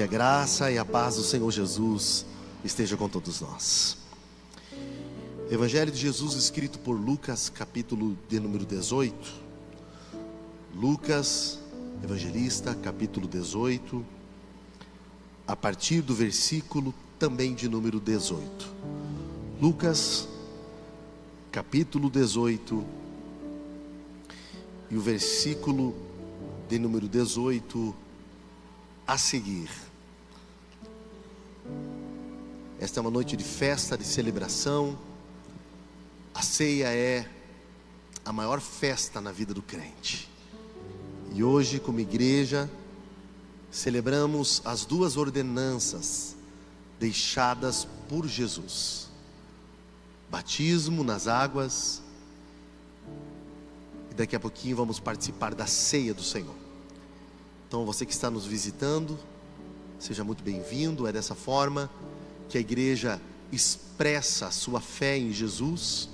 Que a graça e a paz do Senhor Jesus esteja com todos nós. Evangelho de Jesus escrito por Lucas, capítulo de número 18. Lucas, evangelista, capítulo 18, a partir do versículo também de número 18. Lucas, capítulo 18, e o versículo de número 18 a seguir. Esta é uma noite de festa, de celebração. A ceia é a maior festa na vida do crente. E hoje, como igreja, celebramos as duas ordenanças deixadas por Jesus: batismo nas águas, e daqui a pouquinho vamos participar da ceia do Senhor. Então, você que está nos visitando, seja muito bem-vindo. É dessa forma que a igreja expressa a sua fé em Jesus,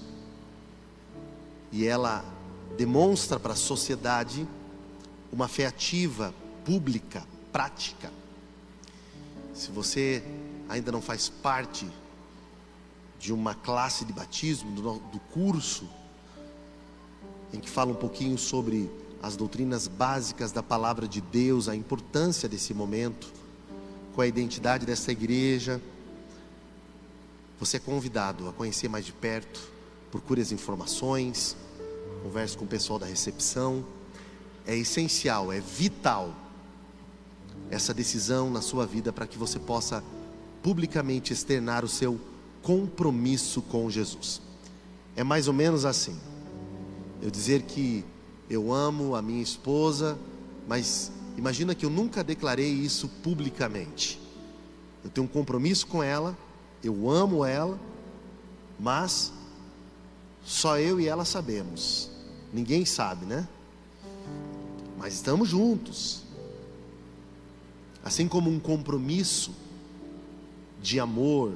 e ela demonstra para a sociedade uma fé ativa, pública, prática. Se você ainda não faz parte de uma classe de batismo, do curso em que fala um pouquinho sobre as doutrinas básicas da palavra de Deus, a importância desse momento, com a identidade dessa igreja, você é convidado a conhecer mais de perto. Procure as informações, converse com o pessoal da recepção. É essencial, é vital essa decisão na sua vida, para que você possa publicamente externar o seu compromisso com Jesus. É mais ou menos assim: eu dizer que eu amo a minha esposa, mas imagina que eu nunca declarei isso publicamente. Eu tenho um compromisso com ela, eu amo ela, mas só eu e ela sabemos. Ninguém sabe, né? Mas estamos juntos. Assim como um compromisso de amor,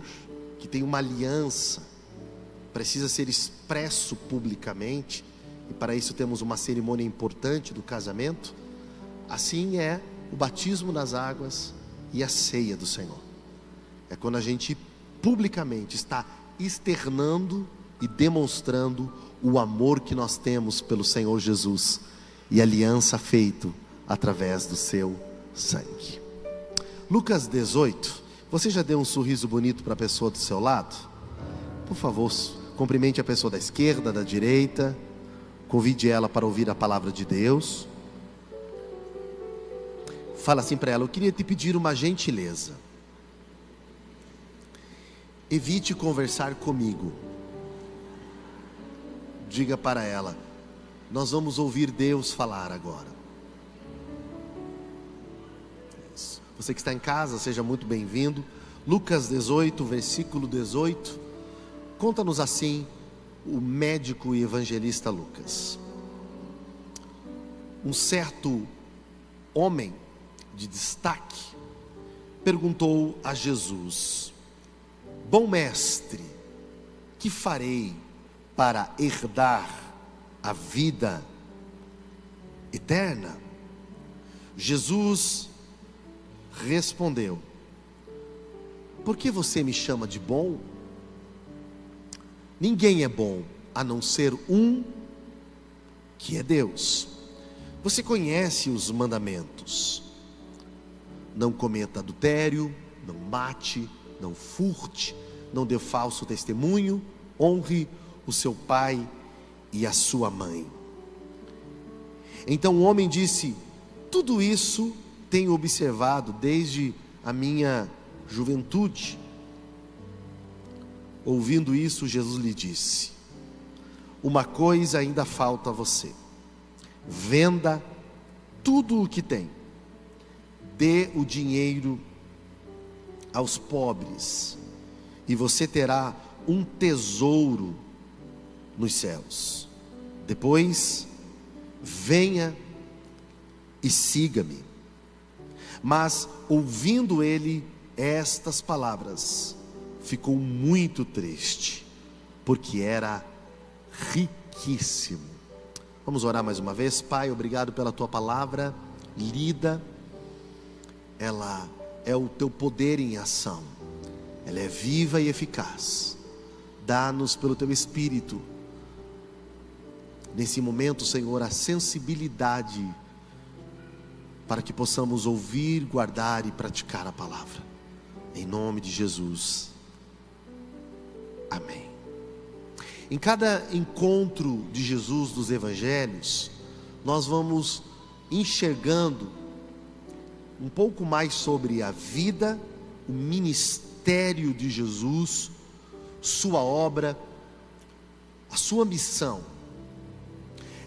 que tem uma aliança, precisa ser expresso publicamente, e para isso temos uma cerimônia importante do casamento. Assim é o batismo nas águas e a ceia do Senhor. É quando a gente publicamente está externando e demonstrando o amor que nós temos pelo Senhor Jesus e a aliança feita através do seu sangue. Lucas 18. Você já deu um sorriso bonito para a pessoa do seu lado? Por favor, cumprimente a pessoa da esquerda, da direita. Convide ela para ouvir a palavra de Deus. Fala assim para ela: eu queria te pedir uma gentileza. Evite conversar comigo. Diga para ela: nós vamos ouvir Deus falar agora. Isso. Você que está em casa, seja muito bem-vindo. Lucas 18, versículo 18. Conta-nos assim o médico e evangelista Lucas. Um certo homem de destaque perguntou a Jesus: bom mestre, que farei para herdar a vida eterna? Jesus respondeu: por que você me chama de bom? Ninguém é bom a não ser um, que é Deus. Você conhece os mandamentos: não cometa adultério, não mate, não furte, não dê falso testemunho, honre o seu pai e a sua mãe. Então o homem disse: tudo isso tenho observado desde a minha juventude. Ouvindo isso, Jesus lhe disse: uma coisa ainda falta a você. Venda tudo o que tem, dê o dinheiro aos pobres, e você terá um tesouro nos céus. Depois, venha e siga-me. Mas, ouvindo ele estas palavras, ficou muito triste, porque era riquíssimo. Vamos orar mais uma vez. Pai, obrigado pela tua palavra lida. Ela é o teu poder em ação. Ela é viva e eficaz. Dá-nos pelo teu Espírito, nesse momento, Senhor, a sensibilidade para que possamos ouvir, guardar e praticar a palavra. Em nome de Jesus. Amém. Em cada encontro de Jesus dos Evangelhos, nós vamos enxergando um pouco mais sobre a vida, o ministério de Jesus, sua obra, a sua missão.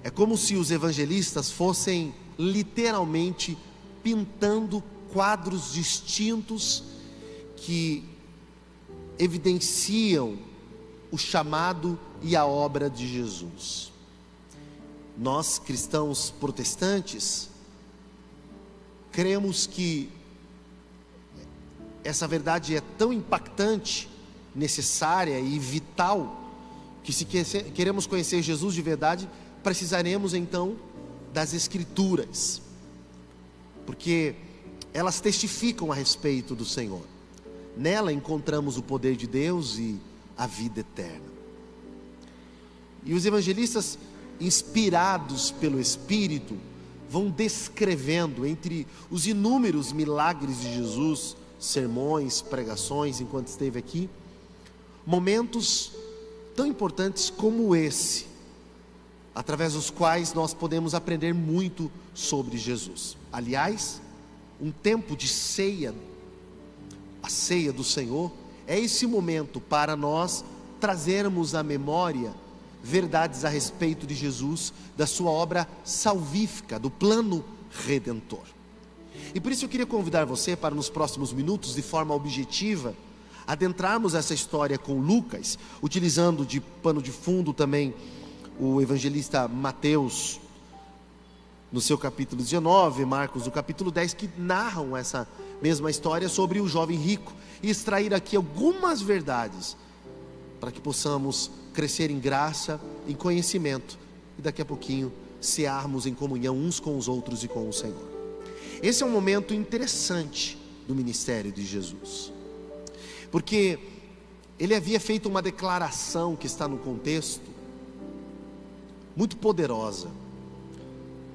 É como se os evangelistas fossem literalmente pintando quadros distintos que evidenciam o chamado e a obra de Jesus. Nós, cristãos protestantes, cremos que essa verdade é tão impactante, necessária e vital, que se queremos conhecer Jesus de verdade, precisaremos então das Escrituras, porque elas testificam a respeito do Senhor. Nela encontramos o poder de Deus e a vida eterna. E os evangelistas, inspirados pelo Espírito, vão descrevendo, entre os inúmeros milagres de Jesus, sermões, pregações, enquanto esteve aqui, momentos tão importantes como esse, através dos quais nós podemos aprender muito sobre Jesus. Aliás, um tempo de ceia, a ceia do Senhor, é esse momento para nós trazermos à memória verdades a respeito de Jesus, da sua obra salvífica, do plano redentor. E por isso eu queria convidar você para, nos próximos minutos, de forma objetiva, adentrarmos essa história com Lucas, utilizando de pano de fundo também o evangelista Mateus, no seu capítulo 19, Marcos no capítulo 10, que narram essa mesma história sobre o jovem rico, e extrair aqui algumas verdades, para que possamos crescer em graça, em conhecimento, e daqui a pouquinho cearmos em comunhão uns com os outros e com o Senhor. Esse é um momento interessante do ministério de Jesus, porque ele havia feito uma declaração que está no contexto, muito poderosa.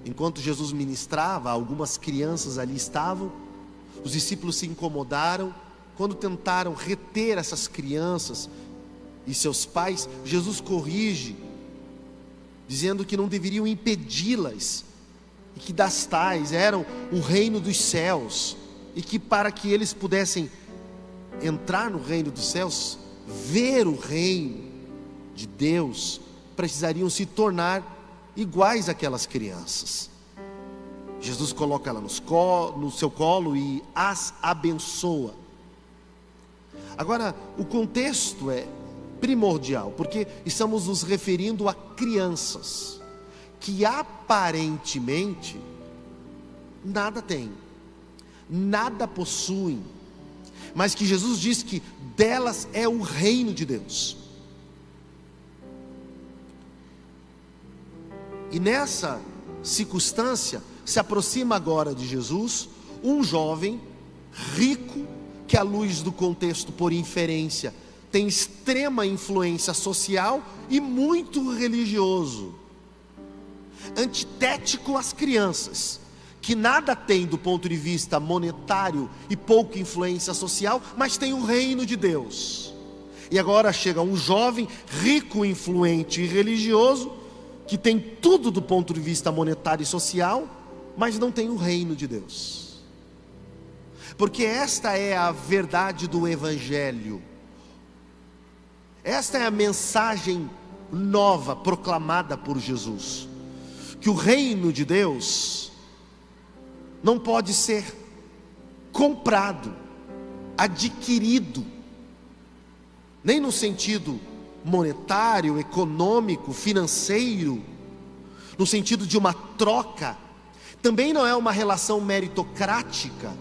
Enquanto Jesus ministrava, algumas crianças ali estavam, os discípulos se incomodaram, quando tentaram reter essas crianças e seus pais, Jesus corrige, dizendo que não deveriam impedi-las, e que das tais eram o reino dos céus, e que para que eles pudessem entrar no reino dos céus, ver o reino de Deus, precisariam se tornar iguais àquelas crianças. Jesus coloca ela no seu colo e as abençoa. Agora, o contexto é primordial, porque estamos nos referindo a crianças que aparentemente nada têm, nada possuem, mas que Jesus diz que delas é o reino de Deus. E nessa circunstância, se aproxima agora de Jesus um jovem rico, que à luz do contexto, por inferência, tem extrema influência social e muito religioso, antitético às crianças, que nada tem do ponto de vista monetário e pouca influência social, mas tem o reino de Deus. E agora chega um jovem rico, influente e religioso, que tem tudo do ponto de vista monetário e social, mas não tem o reino de Deus. Porque esta é a verdade do Evangelho. Esta é a mensagem nova proclamada por Jesus, que o reino de Deus não pode ser comprado, adquirido, nem no sentido monetário, econômico, financeiro, no sentido de uma troca. Também não é uma relação meritocrática,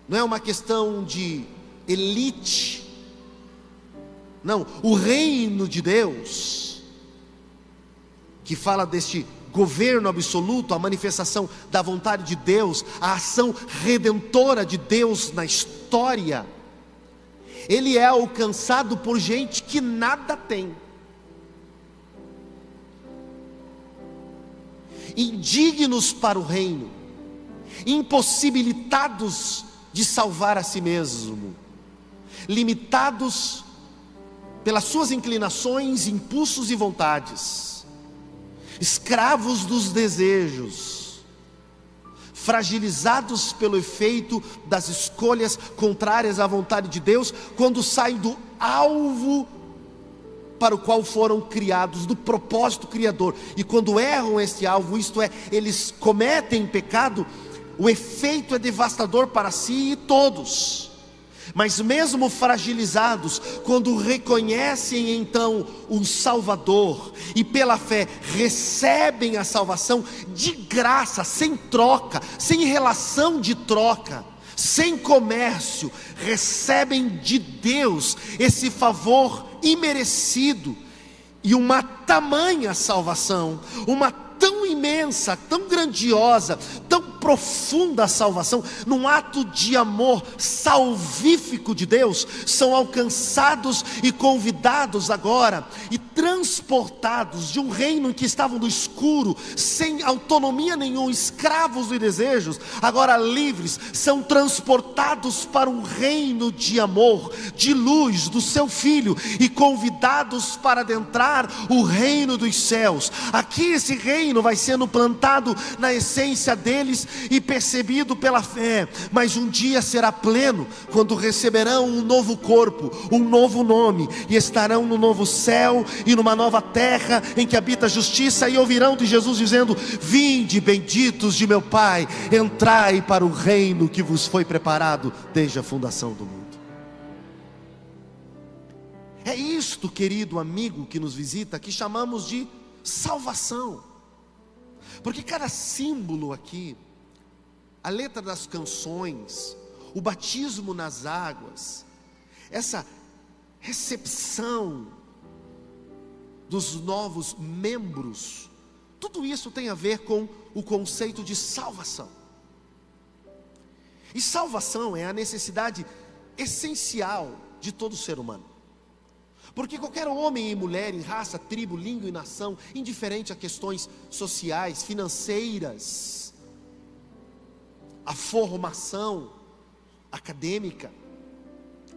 não é uma questão de elite. Não, o reino de Deus, que fala deste governo absoluto, a manifestação da vontade de Deus, a ação redentora de Deus na história, ele é alcançado por gente que nada tem, indignos para o reino, impossibilitados de salvar a si mesmo, limitados pelas suas inclinações, impulsos e vontades, escravos dos desejos, fragilizados pelo efeito das escolhas contrárias à vontade de Deus, quando saem do alvo para o qual foram criados, do propósito criador, e quando erram esse alvo, isto é, eles cometem pecado, o efeito é devastador para si e todos. Mas mesmo fragilizados, quando reconhecem então um Salvador, e pela fé recebem a salvação de graça, sem troca, sem relação de troca, sem comércio, recebem de Deus esse favor imerecido, e uma tamanha salvação, uma tão imensa, tão grandiosa, tão profunda salvação, num ato de amor salvífico de Deus, são alcançados e convidados agora, e transportados de um reino em que estavam no escuro, sem autonomia nenhuma, escravos de desejos, agora livres, são transportados para um reino de amor, de luz do seu Filho, e convidados para adentrar o reino dos céus. Aqui esse reino vai sendo plantado na essência deles e percebido pela fé, mas um dia será pleno, quando receberão um novo corpo, um novo nome, e estarão no novo céu e numa nova terra em que habita a justiça, e ouvirão de Jesus dizendo: vinde benditos de meu Pai, entrai para o reino que vos foi preparado desde a fundação do mundo. É isto, querido amigo que nos visita, que chamamos de salvação. Porque cada símbolo aqui, a letra das canções, o batismo nas águas, essa recepção dos novos membros, tudo isso tem a ver com o conceito de salvação. E salvação é a necessidade essencial de todo ser humano. Porque qualquer homem e mulher, em raça, tribo, língua e nação, indiferente a questões sociais, financeiras, a formação acadêmica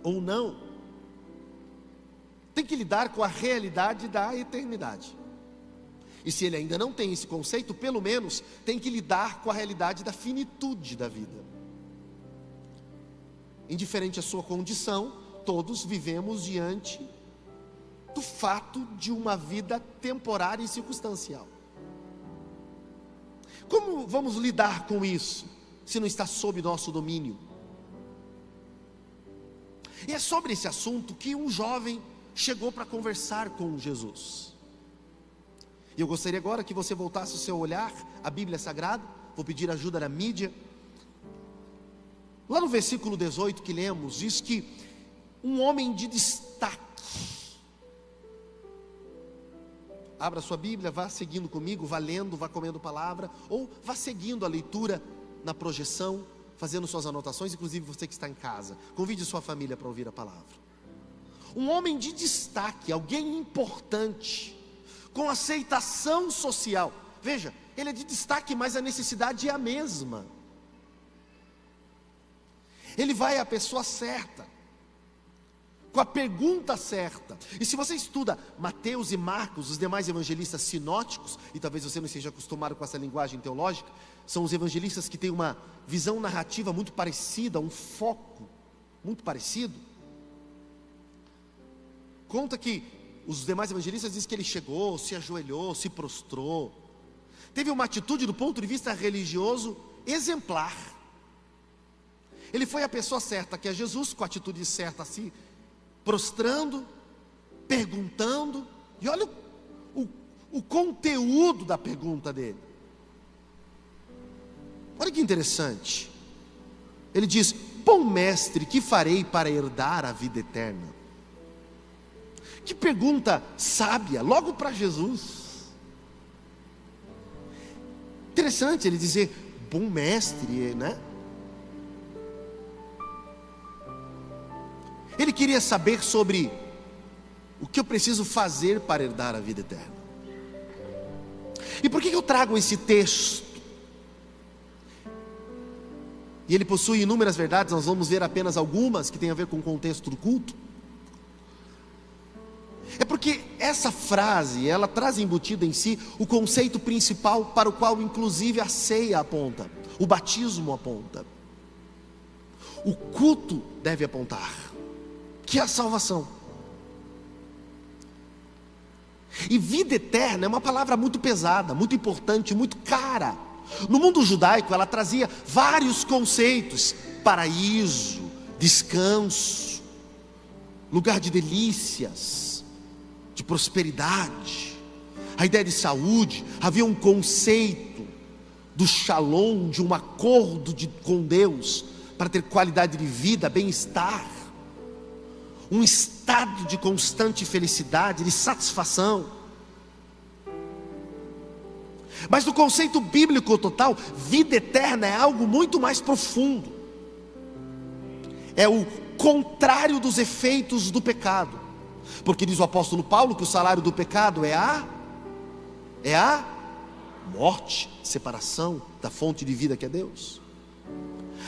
ou não, tem que lidar com a realidade da eternidade. E se ele ainda não tem esse conceito, pelo menos tem que lidar com a realidade da finitude da vida. Indiferente à sua condição, todos vivemos diante do fato de uma vida temporária e circunstancial. Como vamos lidar com isso, se não está sob nosso domínio? E é sobre esse assunto que um jovem chegou para conversar com Jesus. E eu gostaria agora que você voltasse o seu olhar à Bíblia Sagrada. Vou pedir ajuda da mídia. Lá no versículo 18 que lemos, diz que um homem de destaque, abra sua Bíblia, vá seguindo comigo, vá lendo, vá comendo palavra, ou vá seguindo a leitura na projeção, fazendo suas anotações, inclusive você que está em casa. Convide sua família para ouvir a palavra. Um homem de destaque, alguém importante, com aceitação social. Veja, ele é de destaque, mas a necessidade é a mesma. Ele vai à pessoa certa, com a pergunta certa. E se você estuda Mateus e Marcos, os demais evangelistas sinóticos, e talvez você não esteja acostumado com essa linguagem teológica, são os evangelistas que têm uma visão narrativa muito parecida, um foco muito parecido. Conta que os demais evangelistas dizem que ele chegou, se ajoelhou, se prostrou, teve uma atitude do ponto de vista religioso exemplar. Ele foi a pessoa certa, que é Jesus, com a atitude certa assim, prostrando, perguntando, e olha o conteúdo da pergunta dele. Olha que interessante. Ele diz: bom mestre, que farei para herdar a vida eterna? Que pergunta sábia, logo para Jesus. Interessante ele dizer, bom mestre, né? Ele queria saber sobre o que eu preciso fazer para herdar a vida eterna. E por que eu trago esse texto? E ele possui inúmeras verdades, nós vamos ver apenas algumas que têm a ver com o contexto do culto. É porque essa frase, ela traz embutido em si o conceito principal para o qual inclusive a ceia aponta, o batismo aponta, o culto deve apontar, que é a salvação. E vida eterna é uma palavra muito pesada, muito importante, muito cara. No mundo judaico ela trazia vários conceitos: paraíso, descanso, lugar de delícias, de prosperidade, a ideia de saúde. Havia um conceito do shalom, de um acordo com Deus para ter qualidade de vida, bem-estar, um estado de constante felicidade, de satisfação. Mas no conceito bíblico total, vida eterna é algo muito mais profundo. É o contrário dos efeitos do pecado. Porque diz o apóstolo Paulo que o salário do pecado é a morte, separação da fonte de vida que é Deus.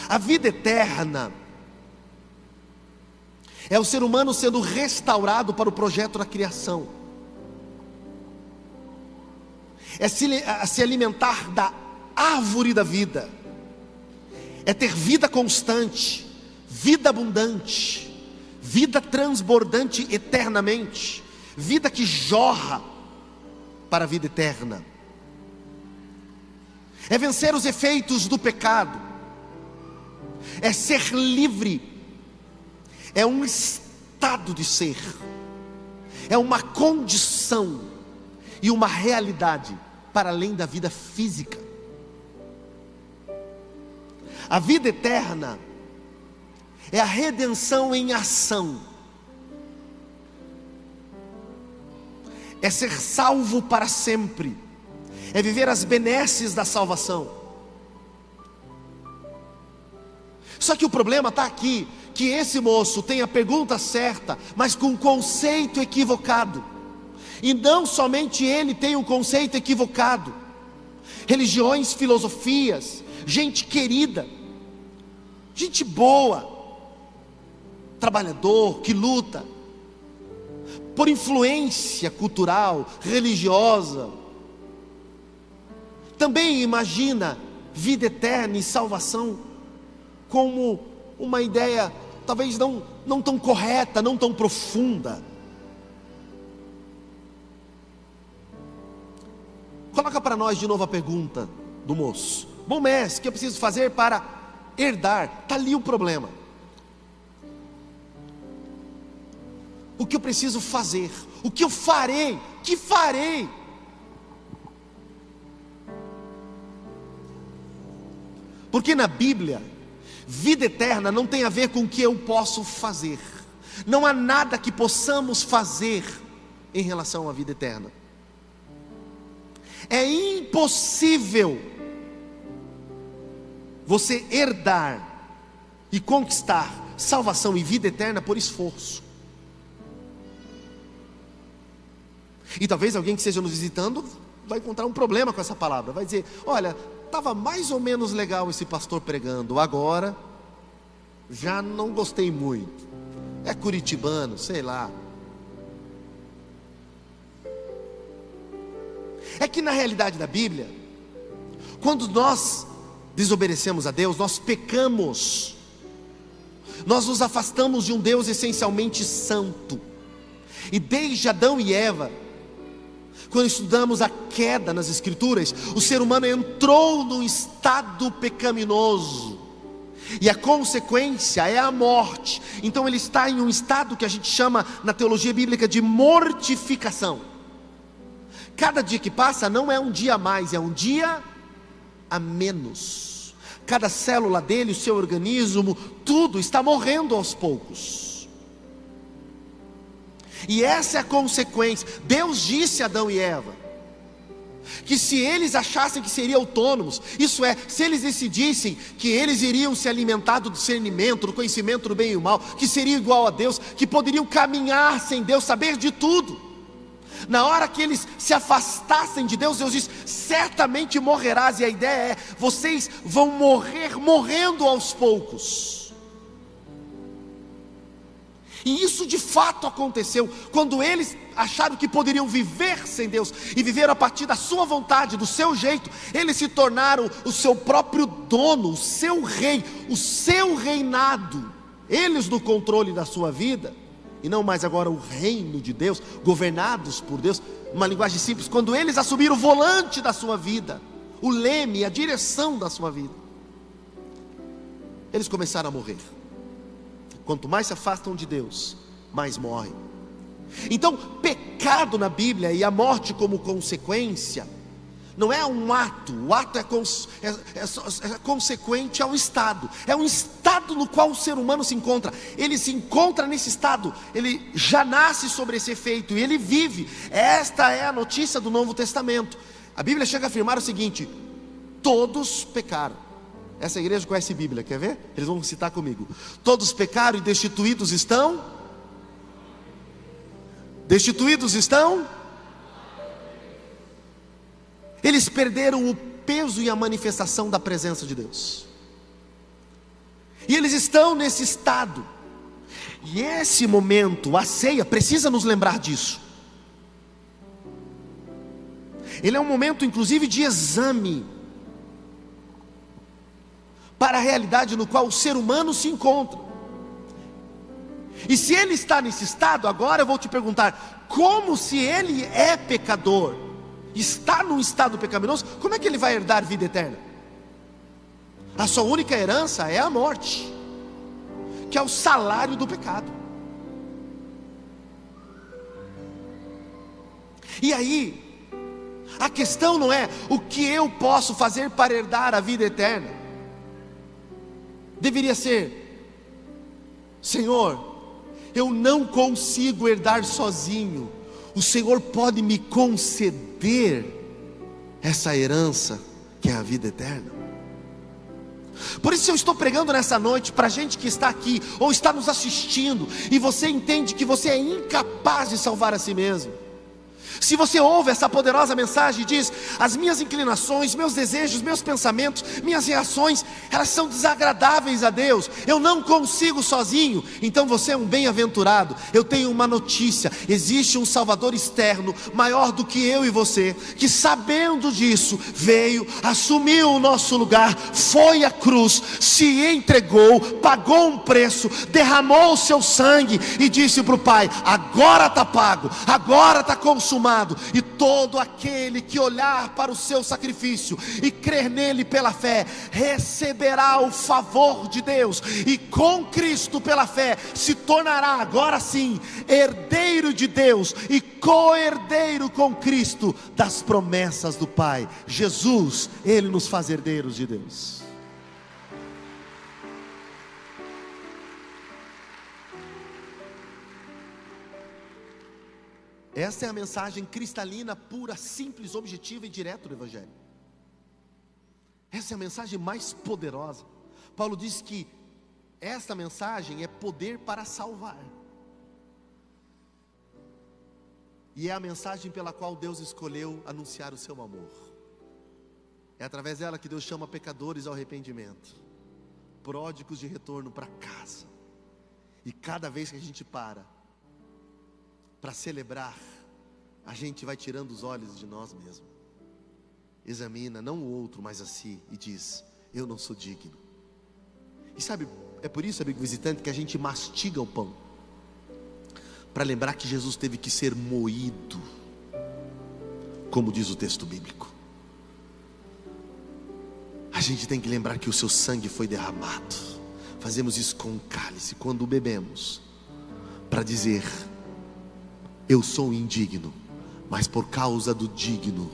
A vida eterna é o ser humano sendo restaurado para o projeto da criação. É se alimentar da árvore da vida, é ter vida constante, vida abundante, vida transbordante eternamente, vida que jorra para a vida eterna. É vencer os efeitos do pecado, é ser livre, é um estado de ser, é uma condição e uma realidade para além da vida física. A vida eterna é a redenção em ação, é ser salvo para sempre, é viver as benesses da salvação. Só que o problema está aqui, que esse moço tem a pergunta certa, mas com um conceito equivocado. E não somente ele tem um conceito equivocado. Religiões, filosofias, gente querida, gente boa, trabalhador, que luta, por influência cultural, religiosa, também imagina vida eterna e salvação como uma ideia talvez não tão correta, não tão profunda. Coloca para nós de novo a pergunta do moço: bom mestre, o que eu preciso fazer para herdar? Está ali o problema. O que eu preciso fazer? O que eu farei? Que farei? Porque na Bíblia, vida eterna não tem a ver com o que eu posso fazer. Não há nada que possamos fazer em relação à vida eterna. É impossível você herdar e conquistar salvação e vida eterna por esforço. E talvez alguém que esteja nos visitando vai encontrar um problema com essa palavra. Vai dizer: olha, estava mais ou menos legal esse pastor pregando, agora já não gostei muito. É curitibano, sei lá. É que na realidade da Bíblia, quando nós desobedecemos a Deus, nós pecamos, nós nos afastamos de um Deus essencialmente santo. E desde Adão e Eva, quando estudamos a queda nas Escrituras, o ser humano entrou num estado pecaminoso, e a consequência é a morte. Então ele está em um estado que a gente chama na teologia bíblica de mortificação. Cada dia que passa não é um dia a mais, é um dia a menos. Cada célula dele, o seu organismo, tudo está morrendo aos poucos. E essa é a consequência. Deus disse a Adão e Eva: que se eles achassem que seriam autônomos, isso é, se eles decidissem que eles iriam se alimentar do discernimento, do conhecimento do bem e do mal, que seriam igual a Deus, que poderiam caminhar sem Deus, saber de tudo, na hora que eles se afastassem de Deus, Deus diz: certamente morrerás. E a ideia é: vocês vão morrer morrendo aos poucos. E isso de fato aconteceu, quando eles acharam que poderiam viver sem Deus, e viveram a partir da sua vontade, do seu jeito, eles se tornaram o seu próprio dono, o seu rei, o seu reinado, eles no controle da sua vida, e não mais agora o reino de Deus, governados por Deus. Uma linguagem simples: quando eles assumiram o volante da sua vida, o leme, a direção da sua vida, eles começaram a morrer. Quanto mais se afastam de Deus, mais morrem. Então, pecado na Bíblia e a morte como consequência, não é um ato. O ato é consequente ao estado. É um estado no qual o ser humano se encontra. Ele se encontra nesse estado, ele já nasce sobre esse efeito, e ele vive. Esta é a notícia do Novo Testamento. A Bíblia chega a afirmar o seguinte: todos pecaram. Essa igreja conhece a Bíblia, quer ver? Eles vão citar comigo. Todos pecaram e destituídos estão? Destituídos estão? Eles perderam o peso e a manifestação da presença de Deus. E eles estão nesse estado. E esse momento, a ceia, precisa nos lembrar disso. Ele é um momento inclusive de exame para a realidade no qual o ser humano se encontra. E se ele está nesse estado, agora eu vou te perguntar: como, se ele é pecador, está num estado pecaminoso, como é que ele vai herdar vida eterna? A sua única herança é a morte, que é o salário do pecado. E aí, a questão não é o que eu posso fazer para herdar a vida eterna. Deveria ser: Senhor, eu não consigo herdar sozinho, o Senhor pode me conceder essa herança, que é a vida eterna. Por isso eu estou pregando nessa noite para gente que está aqui, ou está nos assistindo, e você entende que você é incapaz de salvar a si mesmo. Se você ouve essa poderosa mensagem e diz: as minhas inclinações, meus desejos, meus pensamentos, minhas reações, elas são desagradáveis a Deus, eu não consigo sozinho, então você é um bem-aventurado. Eu tenho uma notícia: existe um Salvador externo, maior do que eu e você, que sabendo disso, veio, assumiu o nosso lugar, foi à cruz, se entregou, pagou um preço, derramou o seu sangue e disse para o Pai: agora está pago, agora está consumado. E todo aquele que olhar para o seu sacrifício e crer nele pela fé, receberá o favor de Deus, e com Cristo pela fé se tornará agora sim herdeiro de Deus e co-herdeiro com Cristo das promessas do Pai. Jesus, Ele nos faz herdeiros de Deus. Essa é a mensagem cristalina, pura, simples, objetiva e direta do Evangelho. Essa é a mensagem mais poderosa. Paulo diz que esta mensagem é poder para salvar. E é a mensagem pela qual Deus escolheu anunciar o seu amor. É através dela que Deus chama pecadores ao arrependimento, pródigos de retorno para casa. E cada vez que a gente para celebrar, a gente vai tirando os olhos de nós mesmos. Examina não o outro, mas a si, e diz: eu não sou digno. E sabe, é por isso, amigo visitante, que a gente mastiga o pão, para lembrar que Jesus teve que ser moído, como diz o texto bíblico. A gente tem que lembrar que o seu sangue foi derramado. Fazemos isso com o cálice quando o bebemos, para dizer: eu sou indigno, mas por causa do digno,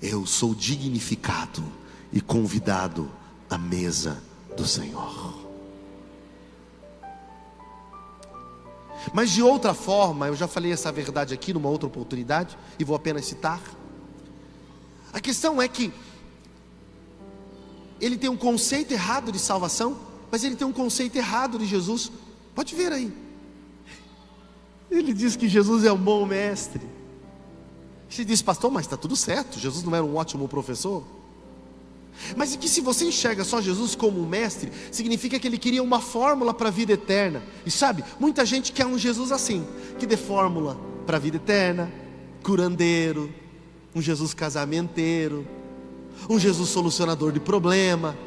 eu sou dignificado e convidado à mesa do Senhor. Mas de outra forma, eu já falei essa verdade aqui numa outra oportunidade, e vou apenas citar: A questão é que ele tem um conceito errado de salvação, mas ele tem um conceito errado de Jesus. Pode ver aí. Ele diz que Jesus é um bom mestre. Você diz, pastor, mas está tudo certo, Jesus não era um ótimo professor? Mas é que se você enxerga só Jesus como um mestre, significa que ele queria uma fórmula para a vida eterna. E sabe, muita gente quer um Jesus assim, que dê fórmula para a vida eterna, curandeiro, um Jesus casamenteiro, um Jesus solucionador de problema.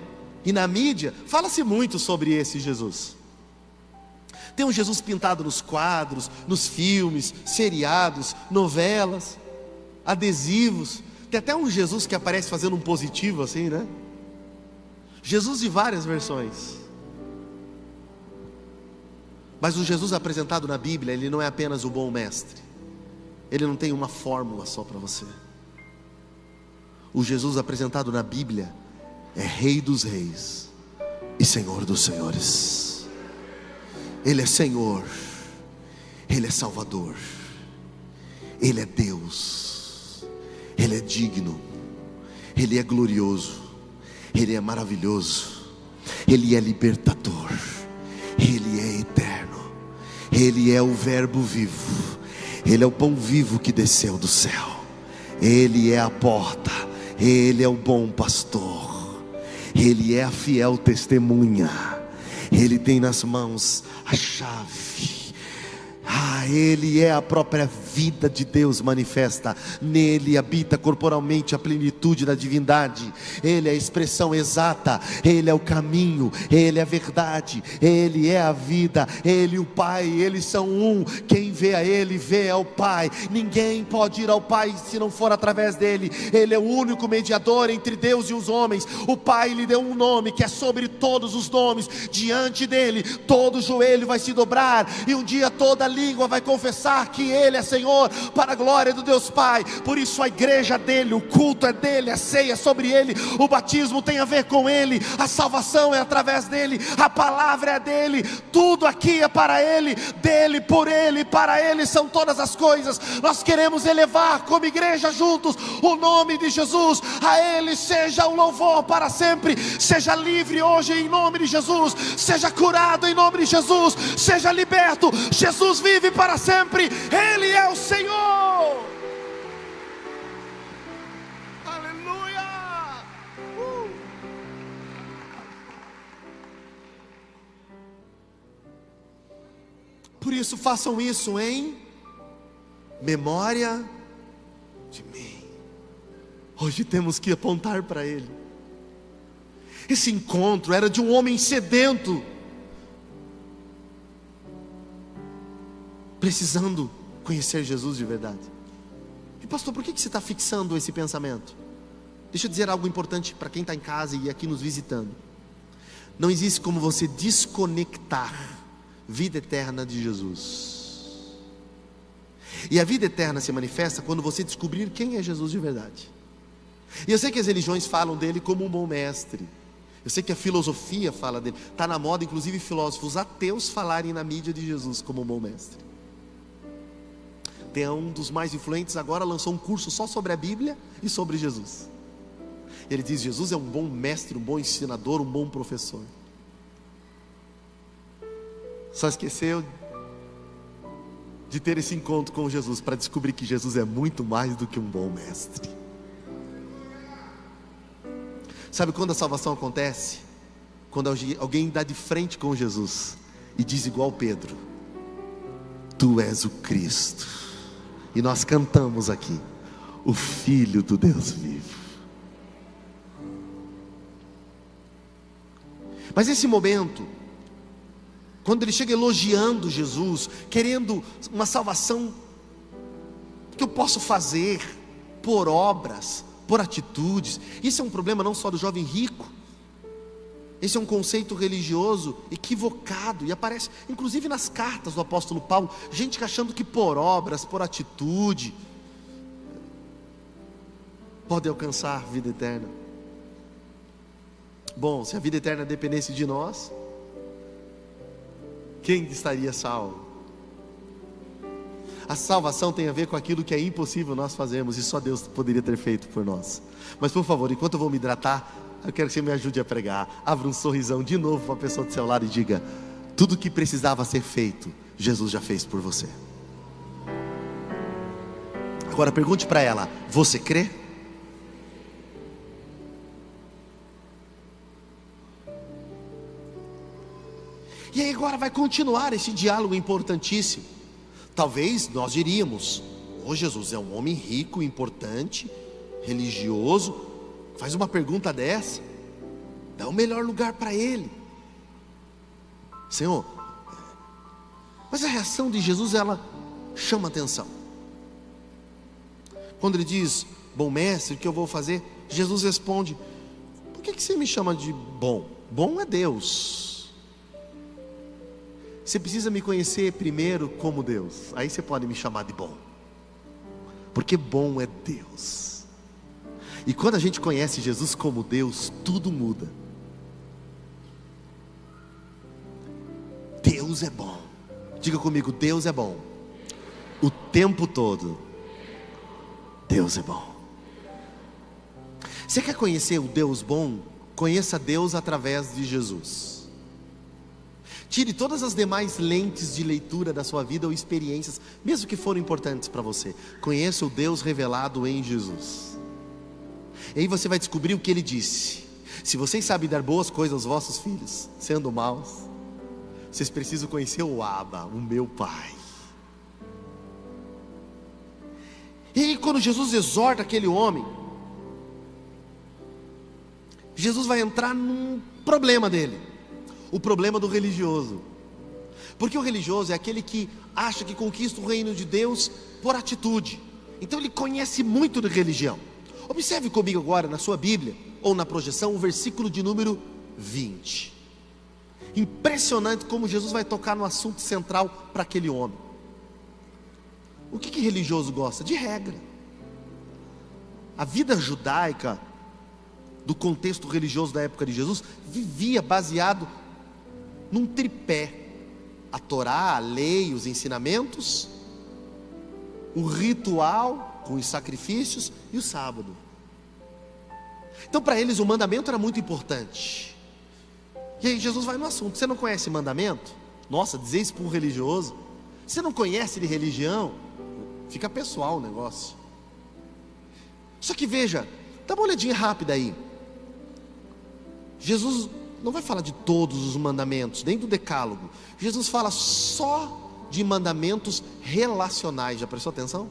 E na mídia, fala-se muito sobre esse Jesus. Tem um Jesus pintado nos quadros, nos filmes, seriados, novelas, adesivos. Tem até um Jesus que aparece fazendo um positivo assim, né? Jesus de várias versões. Mas o Jesus apresentado na Bíblia, ele não é apenas o bom mestre. Ele não tem uma fórmula só para você. O Jesus apresentado na Bíblia é Rei dos Reis e Senhor dos Senhores. Ele é Senhor, Ele é Salvador, Ele é Deus, Ele é digno, Ele é glorioso, Ele é maravilhoso, Ele é libertador, Ele é eterno, Ele é o verbo vivo, Ele é o pão vivo que desceu do céu, Ele é a porta, Ele é o bom pastor, Ele é a fiel testemunha, Ele tem nas mãos a chave. Ele é a própria vida de Deus manifesta. Nele habita corporalmente a plenitude da divindade. Ele é a expressão exata. Ele é o caminho, Ele é a verdade, Ele é a vida, Ele e o Pai, eles são um. Quem vê a Ele, vê ao Pai. Ninguém pode ir ao Pai se não for através dele. Ele é o único mediador entre Deus e os homens. O Pai lhe deu um nome que é sobre todos os nomes. Diante dele todo joelho vai se dobrar, e um dia toda língua vai confessar que Ele é Senhor, para a glória do Deus Pai. Por isso a igreja dele, o culto é dele, a ceia é sobre ele, o batismo tem a ver com ele, a salvação é através dele, a palavra é dele, tudo aqui é para ele, dele, por ele, para ele são todas as coisas. Nós queremos elevar como igreja juntos o nome de Jesus. A ele seja o louvor para sempre. Seja livre hoje em nome de Jesus, seja curado em nome de Jesus, seja liberto. Jesus vive para sempre, Ele é o Senhor. Aleluia. Por isso façam isso em memória de mim. Hoje temos que apontar para Ele. Esse encontro era de um homem sedento, precisando conhecer Jesus de verdade. E pastor, por que você está fixando esse pensamento? Deixa eu dizer algo importante para quem está em casa e aqui nos visitando. Não existe como você desconectar vida eterna de Jesus. E a vida eterna se manifesta quando você descobrir quem é Jesus de verdade. E eu sei que as religiões falam dele como um bom mestre. Eu sei que a filosofia fala dele. Está na moda, inclusive, filósofos ateus falarem na mídia de Jesus como um bom mestre. Tem um dos mais influentes agora, lançou um curso só sobre a Bíblia e sobre Jesus. Ele diz: Jesus é um bom mestre, um bom ensinador, um bom professor. Só esqueceu de ter esse encontro com Jesus para descobrir que Jesus é muito mais do que um bom mestre. Sabe quando a salvação acontece? Quando alguém dá de frente com Jesus e diz igual Pedro: Tu és o Cristo. E nós cantamos aqui: o Filho do Deus vivo. Mas esse momento, quando ele chega elogiando Jesus, querendo uma salvação que eu posso fazer por obras, por atitudes. Isso é um problema não só do jovem rico. Esse é um conceito religioso equivocado, e aparece inclusive nas cartas do apóstolo Paulo, gente achando que por obras, por atitude, pode alcançar a vida eterna. Bom, se a vida eterna dependesse de nós, quem estaria salvo? A salvação tem a ver com aquilo que é impossível nós fazermos e só Deus poderia ter feito por nós. Mas por favor, enquanto eu vou me hidratar, eu quero que você me ajude a pregar. Abra um sorrisão de novo para a pessoa do seu lado e diga: tudo que precisava ser feito, Jesus já fez por você. Agora pergunte para ela: você crê? E aí agora vai continuar esse diálogo importantíssimo. Talvez nós diríamos: oh, Jesus é um homem rico, importante, religioso, faz uma pergunta dessa, dá o melhor lugar para ele. Senhor, mas a reação de Jesus, ela chama atenção. Quando ele diz: bom mestre, o que eu vou fazer? Jesus responde: por que você me chama de bom? Bom é Deus. Você precisa me conhecer primeiro como Deus, aí você pode me chamar de bom, porque bom é Deus. E quando a gente conhece Jesus como Deus, tudo muda. Deus é bom. Diga comigo: Deus é bom. O tempo todo Deus é bom. Você quer conhecer o Deus bom? Conheça Deus através de Jesus. Tire todas as demais lentes de leitura da sua vida ou experiências, mesmo que foram importantes para você. Conheça o Deus revelado em Jesus. E aí você vai descobrir o que ele disse: se vocês sabem dar boas coisas aos vossos filhos, sendo maus, vocês precisam conhecer o Abba, o meu Pai. E aí quando Jesus exorta aquele homem, Jesus vai entrar num problema dele. O problema do religioso. Porque o religioso é aquele que acha que conquista o reino de Deus por atitude. Então ele conhece muito de religião. Observe comigo agora na sua Bíblia, ou na projeção, o versículo de número 20. Impressionante como Jesus vai tocar no assunto central para aquele homem. O que religioso gosta? De regra. A vida judaica, do contexto religioso da época de Jesus, vivia baseado num tripé: a Torá, a lei, os ensinamentos, o ritual com os sacrifícios e o sábado. Então para eles o mandamento era muito importante. E aí Jesus vai no assunto: você não conhece mandamento? Nossa, dizer isso para um religioso, você não conhece de religião? Fica pessoal o negócio. Só que veja, dá uma olhadinha rápida aí. Jesus não vai falar de todos os mandamentos, nem do decálogo. Jesus fala só de mandamentos relacionais. Já prestou atenção?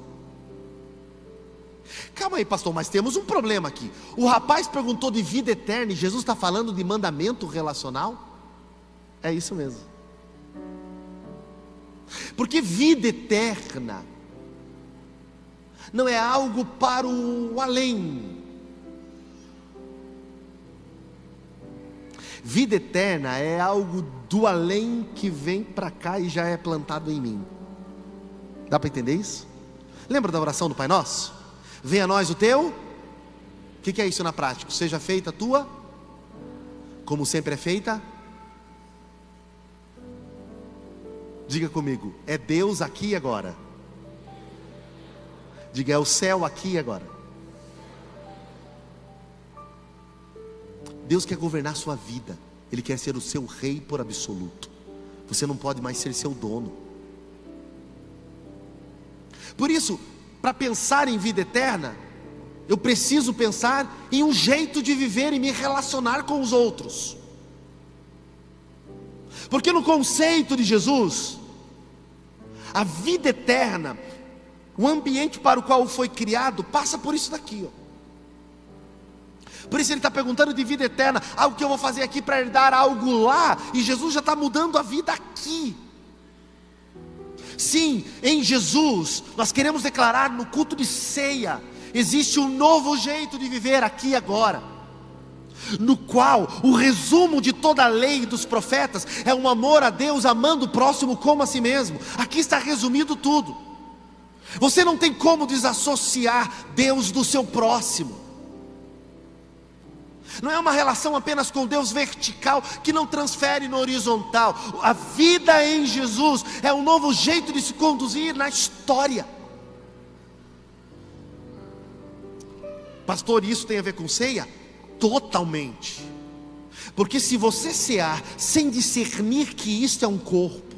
Calma aí, pastor, mas temos um problema aqui. O rapaz perguntou de vida eterna e Jesus está falando de mandamento relacional? É isso mesmo. Porque vida eterna não é algo para o além. Vida eterna é algo do além que vem para cá e já é plantado em mim. Dá para entender isso? Lembra da oração do Pai Nosso? Venha a nós o teu. O que é isso na prática? Seja feita a tua, como sempre é feita. Diga comigo: é Deus aqui e agora. Diga: é o céu aqui e agora. Deus quer governar a sua vida. Ele quer ser o seu rei por absoluto. Você não pode mais ser seu dono. Por isso, para pensar em vida eterna, eu preciso pensar em um jeito de viver e me relacionar com os outros. Porque no conceito de Jesus, a vida eterna, o ambiente para o qual foi criado, passa por isso daqui, ó. Por isso ele está perguntando de vida eterna: algo que eu vou fazer aqui para herdar algo lá. E Jesus já está mudando a vida aqui. Sim, em Jesus nós queremos declarar no culto de ceia: existe um novo jeito de viver aqui e agora, no qual o resumo de toda a lei dos profetas é um amor a Deus, amando o próximo como a si mesmo. Aqui está resumido tudo. Você não tem como desassociar Deus do seu próximo. Não é uma relação apenas com Deus vertical, que não transfere no horizontal. A vida em Jesus é um novo jeito de se conduzir na história. Pastor, isso tem a ver com ceia? Totalmente. Porque se você cear sem discernir que isto é um corpo,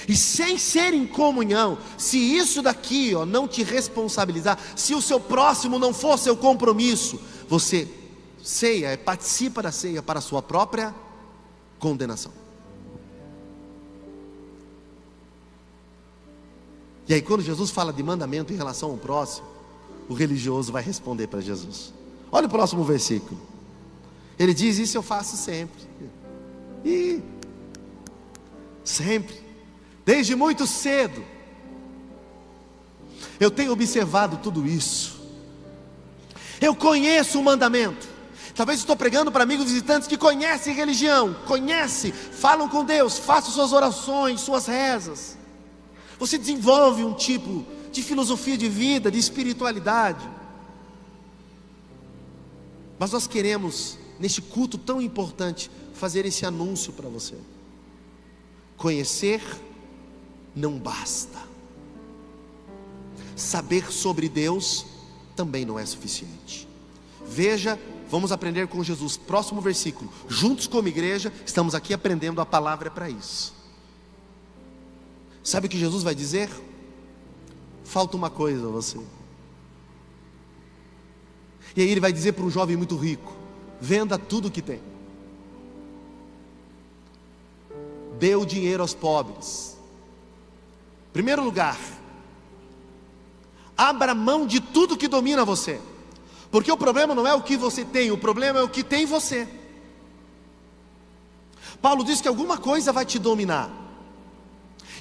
e sem ser em comunhão, se isso daqui não te responsabilizar, se o seu próximo não for seu compromisso, você ceia, participa da ceia para a sua própria condenação. E aí quando Jesus fala de mandamento em relação ao próximo, o religioso vai responder para Jesus. Olha o próximo versículo. Ele diz: isso eu faço sempre. E sempre, desde muito cedo, eu tenho observado tudo isso. Eu conheço o mandamento. Talvez estou pregando para amigos visitantes que conhecem religião, falam com Deus, façam suas orações, suas rezas. Você desenvolve um tipo de filosofia de vida, de espiritualidade. Mas nós queremos, neste culto tão importante, fazer esse anúncio para você. Conhecer não basta. Saber sobre Deus também não é suficiente. Veja, vamos aprender com Jesus. Próximo versículo. Juntos como igreja, estamos aqui aprendendo a palavra para isso. Sabe o que Jesus vai dizer? Falta uma coisa a você. E aí ele vai dizer para um jovem muito rico: venda tudo o que tem, dê o dinheiro aos pobres. Primeiro lugar, abra mão de tudo que domina você. Porque o problema não é o que você tem, o problema é o que tem em você. Paulo diz que alguma coisa vai te dominar.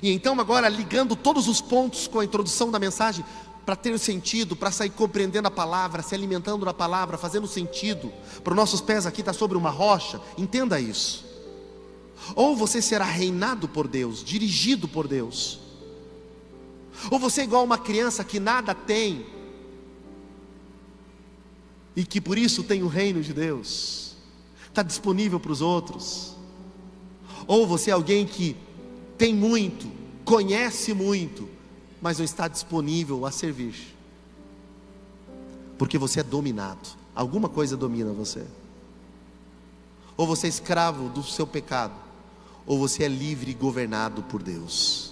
E então agora, ligando todos os pontos com a introdução da mensagem, para ter sentido, para sair compreendendo a palavra, se alimentando da palavra, fazendo sentido, para os nossos pés aqui estar sobre uma rocha, entenda isso. Ou você será reinado por Deus, dirigido por Deus, ou você é igual uma criança que nada tem, e que por isso tem o reino de Deus, está disponível para os outros. Ou você é alguém que tem muito, conhece muito, mas não está disponível a servir, porque você é dominado, alguma coisa domina você. Ou você é escravo do seu pecado, ou você é livre e governado por Deus.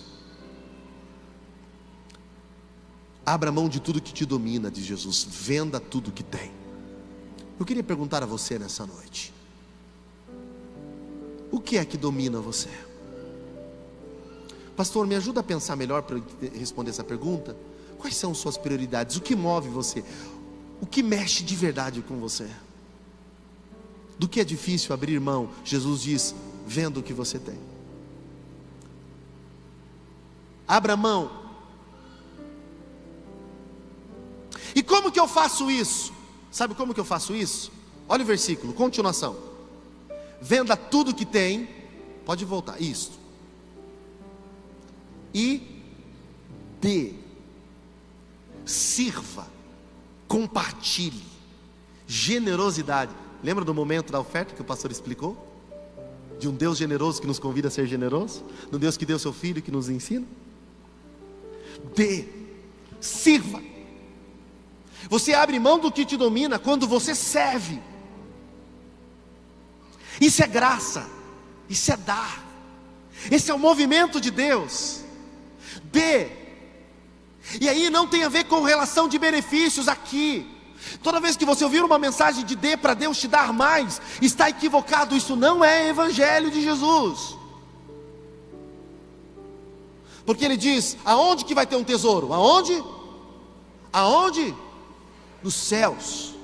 Abra mão de tudo que te domina, diz Jesus, venda tudo que tem. Eu queria perguntar a você nessa noite: o que é que domina você? Pastor, me ajuda a pensar melhor para eu responder essa pergunta. Quais são suas prioridades? O que move você? O que mexe de verdade com você? Do que é difícil abrir mão? Jesus diz: venda o que você tem. Abra mão. E como que eu faço isso? Sabe como que eu faço isso? Olha o versículo, continuação. Venda tudo que tem. Pode voltar, isso. E dê, sirva, compartilhe. Generosidade. Lembra do momento da oferta que o pastor explicou? De um Deus generoso que nos convida a ser generoso? De um Deus que deu seu Filho que nos ensina? Dê, sirva. Você abre mão do que te domina quando você serve. Isso é graça, isso é dar. Esse é o movimento de Deus. Dê. E aí não tem a ver com relação de benefícios aqui. Toda vez que você ouvir uma mensagem de dê para Deus te dar mais, está equivocado. Isso não é evangelho de Jesus. Porque ele diz: aonde que vai ter um tesouro? Aonde? Aonde? Nos céus.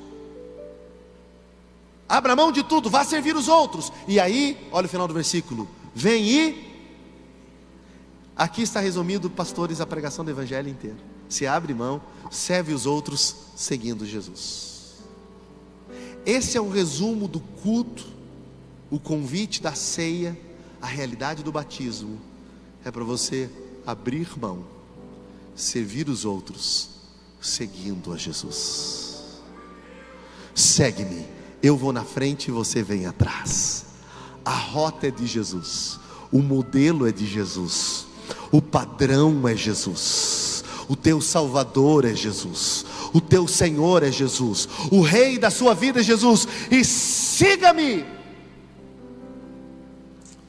Abra mão de tudo, vá servir os outros. E aí, olha o final do versículo: vem e... Aqui está resumido, pastores, a pregação do evangelho inteiro. Se abre mão, serve os outros seguindo Jesus. Esse é o resumo do culto, o convite da ceia, a realidade do batismo. É para você abrir mão, servir os outros, seguindo a Jesus. Segue-me, eu vou na frente e você vem atrás. A rota é de Jesus, o modelo é de Jesus, o padrão é Jesus, o teu Salvador é Jesus, o teu Senhor é Jesus, o Rei da sua vida é Jesus. E siga-me.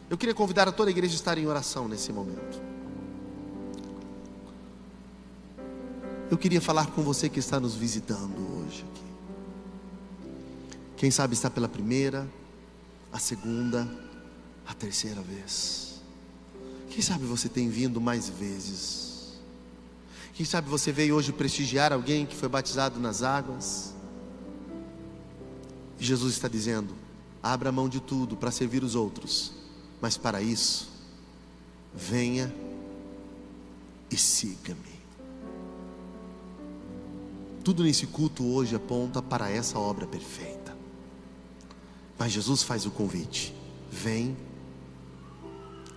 Eu queria convidar a toda a igreja a estar em oração nesse momento. Eu queria falar com você que está nos visitando hoje aqui. Quem sabe está pela primeira, a segunda, a terceira vez. Quem sabe você tem vindo mais vezes. Quem sabe você veio hoje prestigiar alguém que foi batizado nas águas. E Jesus está dizendo: abra mão de tudo para servir os outros, mas para isso, venha e siga-me. Tudo nesse culto hoje aponta para essa obra perfeita. Mas Jesus faz o convite: vem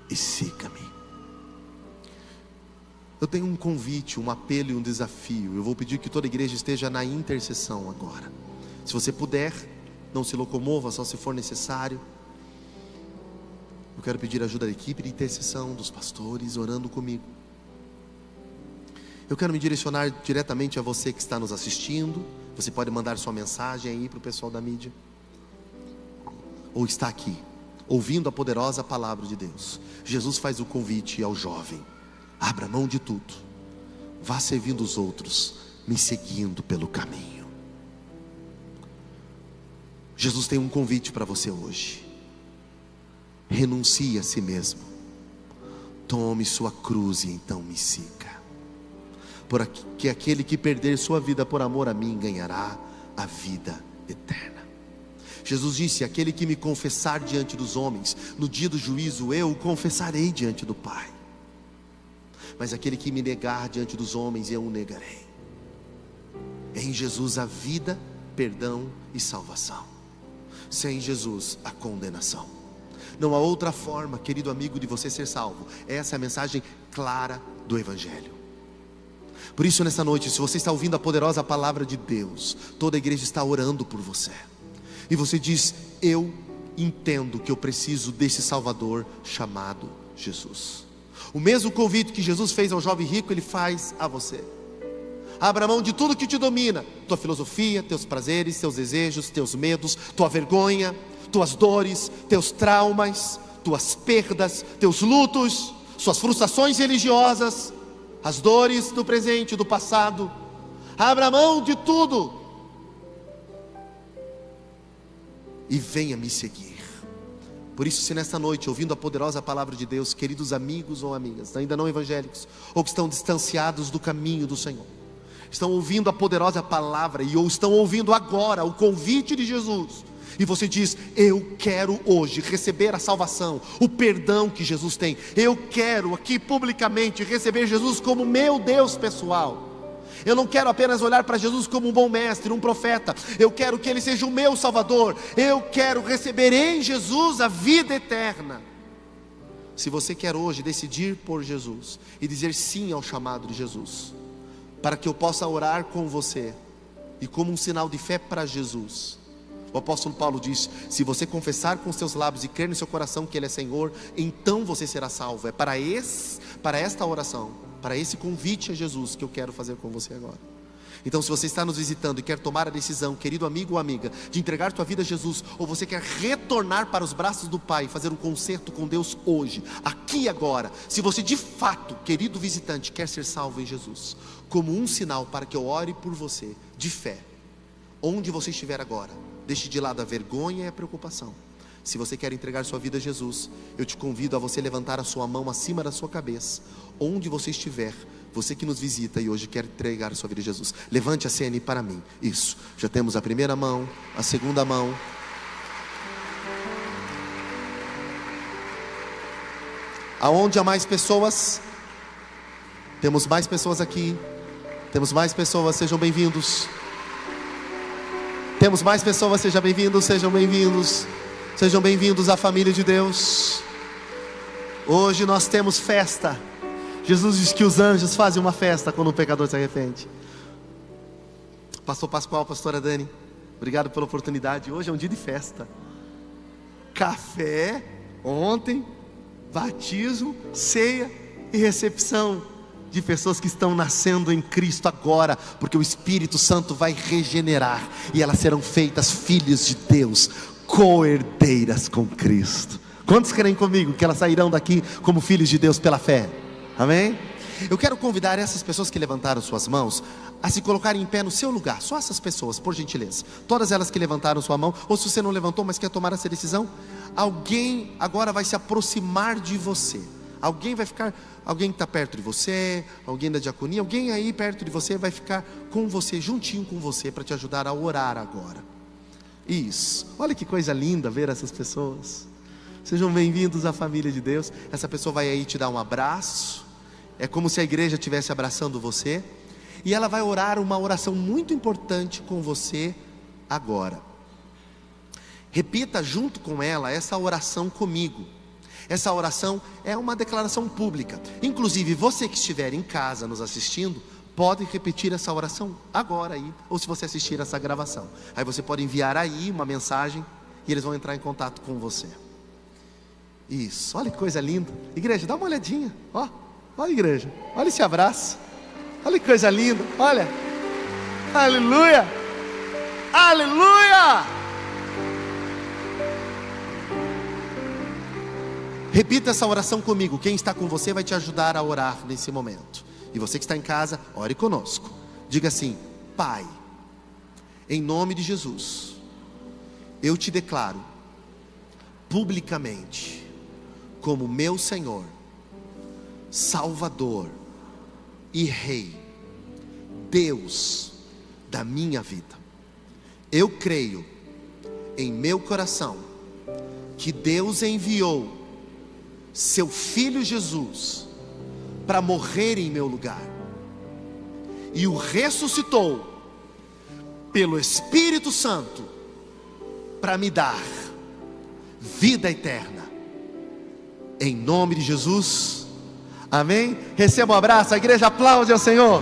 e siga-me. Eu tenho um convite, um apelo e um desafio. Eu vou pedir que toda a igreja esteja na intercessão agora. Se você puder, não se locomova, só se for necessário. Eu quero pedir a ajuda da equipe de intercessão, dos pastores, orando comigo. Eu quero me direcionar diretamente a você que está nos assistindo. Você pode mandar sua mensagem aí para o pessoal da mídia, ou está aqui, ouvindo a poderosa palavra de Deus. Jesus faz o convite ao jovem: abra mão de tudo, vá servindo os outros, me seguindo pelo caminho. Jesus tem um convite para você hoje: renuncie a si mesmo, tome sua cruz e então me siga. Porque aquele que perder sua vida por amor a mim, ganhará a vida eterna. Jesus disse: aquele que me confessar diante dos homens, no dia do juízo eu o confessarei diante do Pai. Mas aquele que me negar diante dos homens, eu o negarei. Em Jesus a vida, perdão e salvação. Sem Jesus a condenação. Não há outra forma, querido amigo, de você ser salvo. Essa é a mensagem clara do Evangelho. Por isso, nessa noite, se você está ouvindo a poderosa palavra de Deus, toda a igreja está orando por você, e você diz: eu entendo que eu preciso desse Salvador chamado Jesus. O mesmo convite que Jesus fez ao jovem rico, Ele faz a você. Abra mão de tudo que te domina: tua filosofia, teus prazeres, teus desejos, teus medos, tua vergonha, tuas dores, teus traumas, tuas perdas, teus lutos, suas frustrações religiosas, as dores do presente e do passado. Abra mão de tudo e venha me seguir. Por isso, se nesta noite, ouvindo a poderosa palavra de Deus, queridos amigos ou amigas, ainda não evangélicos, ou que estão distanciados do caminho do Senhor, estão ouvindo a poderosa palavra, ou estão ouvindo agora o convite de Jesus, e você diz: eu quero hoje receber a salvação, o perdão que Jesus tem. Eu quero aqui publicamente receber Jesus como meu Deus pessoal. Eu não quero apenas olhar para Jesus como um bom mestre, um profeta. Eu quero que Ele seja o meu Salvador. Eu quero receber em Jesus a vida eterna. Se você quer hoje decidir por Jesus e dizer sim ao chamado de Jesus, para que eu possa orar com você e como um sinal de fé para Jesus, o apóstolo Paulo diz: se você confessar com seus lábios e crer no seu coração que Ele é Senhor, então você será salvo. É para esta oração, para esse convite a Jesus que eu quero fazer com você agora. Então, se você está nos visitando e quer tomar a decisão, querido amigo ou amiga, de entregar tua vida a Jesus, ou você quer retornar para os braços do Pai, fazer um concerto com Deus hoje, aqui e agora, se você de fato, querido visitante, quer ser salvo em Jesus, como um sinal para que eu ore por você, de fé, onde você estiver agora, deixe de lado a vergonha e a preocupação. Se você quer entregar sua vida a Jesus, eu te convido a você levantar a sua mão acima da sua cabeça, onde você estiver. Você que nos visita e hoje quer entregar a sua vida a Jesus, levante a CN para mim. Isso, já temos a primeira mão, a segunda mão. Aonde há mais pessoas? Temos mais pessoas aqui. Temos mais pessoas, sejam bem-vindos. Temos mais pessoas, sejam bem-vindos, sejam bem-vindos. Sejam bem-vindos à família de Deus. Hoje nós temos festa. Jesus diz que os anjos fazem uma festa quando um pecador se arrepende. Pastor Pascoal, pastora Dani, Obrigado pela oportunidade. Hoje é um dia de festa. Café, ontem, batismo, ceia e recepção de pessoas que estão nascendo em Cristo agora, porque o Espírito Santo vai regenerar, e elas serão feitas filhos de Deus, co-herdeiras com Cristo. Quantos creem comigo que elas sairão daqui como filhos de Deus pela fé? Amém? Eu quero convidar essas pessoas que levantaram suas mãos a se colocarem em pé no seu lugar. Só essas pessoas, por gentileza. Todas elas que levantaram sua mão, ou se você não levantou, mas quer tomar essa decisão, alguém agora vai se aproximar de você. Alguém vai ficar, alguém que está perto de você, alguém da diaconia, alguém aí perto de você vai ficar com você, juntinho com você, para te ajudar a orar agora. Isso, olha que coisa linda ver essas pessoas. Sejam bem-vindos à família de Deus. Essa pessoa vai aí te dar um abraço. É como se a igreja estivesse abraçando você. E ela vai orar uma oração muito importante com você agora. Repita junto com ela essa oração comigo. Essa oração é uma declaração pública. Inclusive você que estiver em casa nos assistindo, pode repetir essa oração agora aí, ou se você assistir essa gravação. Aí você pode enviar aí uma mensagem e eles vão entrar em contato com você. Isso, olha que coisa linda. Igreja, dá uma olhadinha. Olha igreja, olha esse abraço. Olha que coisa linda, olha. Aleluia, aleluia. Repita essa oração comigo. Quem está com você vai te ajudar a orar nesse momento. E você que está em casa, ore conosco. Diga assim: Pai, em nome de Jesus, eu te declaro publicamente como meu Senhor, Salvador e Rei, Deus da minha vida. Eu creio em meu coração que Deus enviou seu Filho Jesus para morrer em meu lugar, e o ressuscitou pelo Espírito Santo para me dar vida eterna. Em nome de Jesus, amém? Receba um abraço, a igreja aplaude ao Senhor.